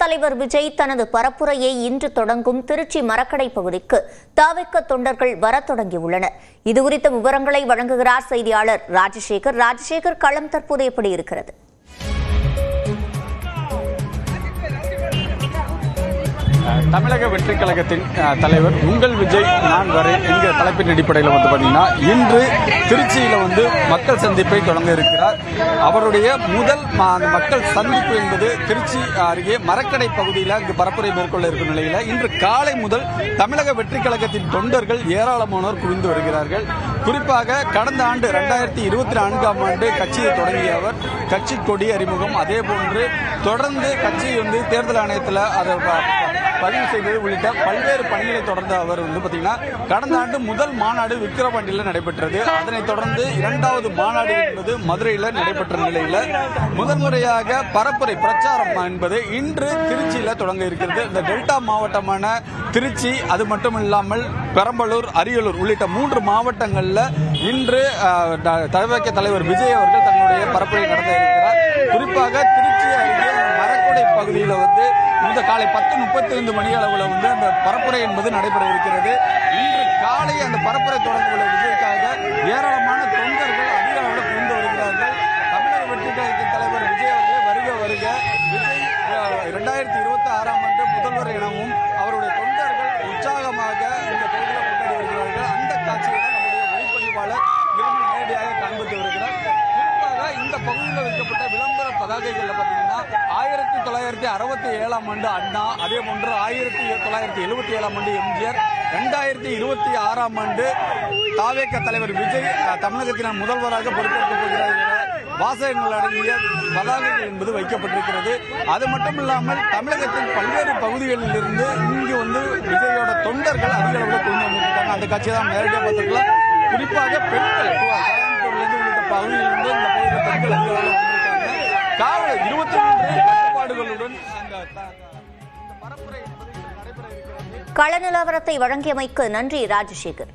தலைவர் விஜய் தனது பரப்புரையை இன்று தொடங்கும் திருச்சி மரக்கடை பகுதிக்கு தவிக தொண்டர்கள் வரத் தொடங்கியுள்ளனர். இதுகுறித்த விவரங்களை வழங்குகிறார் செய்தியாளர் ராஜசேகர். ராஜசேகர், களம் தற்போது எப்படி இருக்கிறது? தமிழக வெற்றிக் கழகத்தின் தலைவர் உங்கள் விஜய் நான் வரேன் என்கிற தலைப்பின் அடிப்படையில் பார்த்தீங்கன்னா இன்று திருச்சியில் மக்கள் சந்திப்பை தொடங்க இருக்கிறார். அவருடைய முதல் மக்கள் சந்திப்பு என்பது திருச்சி அருகே மரக்கடை பகுதியில் அங்கு பரப்புரை மேற்கொள்ள இருக்கும் நிலையில் இன்று காலை முதல் தமிழக வெற்றிக் கழகத்தின் தொண்டர்கள் ஏராளமானோர் குவிந்து வருகிறார்கள். குறிப்பாக கடந்த ஆண்டு 2024ஆம் ஆண்டு கட்சியை தொடங்கிய அவர் கட்சி கொடி அறிமுகம், அதே போன்று தொடர்ந்து கட்சி தேர்தல் ஆணையத்தில் அதை பதிவு செய்வது உள்ளிட்ட பல்வேறு பணிகளை தொடர்ந்த அவர் பார்த்தீங்கன்னா கடந்த ஆண்டு முதல் மாநாடு விக்கிரவாண்டியில் நடைபெற்றது. அதனைத் தொடர்ந்து இரண்டாவது மாநாடு என்பது மதுரையில் நடைபெற்ற நிலையில் முதன்முறையாக பரப்புரை பிரச்சாரம் என்பது இன்று திருச்சியில் தொடங்க இருக்கிறது. இந்த டெல்டா மாவட்டமான திருச்சி, அது மட்டும் இல்லாமல் பெரம்பலூர், அரியலூர் உள்ளிட்ட 3 மாவட்டங்களில் இன்று தவிக தலைவர் விஜய் அவர்கள் தன்னுடைய பரப்புரை நடத்த இருக்கிறார். குறிப்பாக திருச்சி அருகே மரக்கடை பகுதியில் இந்த காலை 10:35 மணி அளவில் அந்த பரப்புரை என்பது நடைபெற இருக்கிறது. இன்று காலை அந்த பரப்புரை தொடங்கவுள்ள விஜய்க்காக ஏராளமான தொண்டர்கள் அதிக அளவில் குவிந்து வருகிறார்கள். தமிழக வெற்றிக் கழகத்தின் தலைவர் விஜய் அவர்களே வருக வருக. விஜய் 2026ஆம் ஆண்டு முதல்வர் எனவும் அவருடைய தொண்டர்கள் உற்சாகமாக இந்த பகுதியில் கொண்டாடி வருகிறார்கள். அந்த காட்சியை தான் நம்முடைய ஒளிப்பதிவாளர் நிர்மல் நேரடியாக காண்பித்து வருகிறார். குறிப்பாக இந்த பகுதியில் வைக்கப்பட்ட விளம்பர பதாகைகள் பார்த்தீங்கன்னா 1967ஆம் ஆண்டு அண்ணா, அதே போன்று 1977ஆம் ஆண்டு எம்ஜிஆர், 2026ஆம் ஆண்டு தவிக தலைவர் விஜய் தமிழகத்தின் முதல்வராக பொறுப்பேற்கப் போகிறார் என வாசகங்கள் அடங்கிய பதாகைகள் என்பது வைக்கப்பட்டிருக்கிறது. அது மட்டும் இல்லாமல் தமிழகத்தின் பல்வேறு பகுதிகளில் இருந்து இங்கு விஜயோட தொண்டர்கள் அதிக அளவில் கொண்டு வந்திருக்காங்க. அந்த காட்சியை தான் நேரடியாக பார்த்துக்கலாம். குறிப்பாக பெண்கள் கோயம்புத்தூர்லேருந்து உள்ளிட்ட பகுதியிலிருந்து இந்த பகுதியில் பெண்கள் அதிக அளவில் வந்திருக்காங்க. காவல் 23 கட்டுப்பாடுகளுடன் இந்த பரப்புரை என்பது நடைபெற இருக்கிறது. கள நிலவரத்தை வழங்கியமைக்கு நன்றி ராஜசேகர்.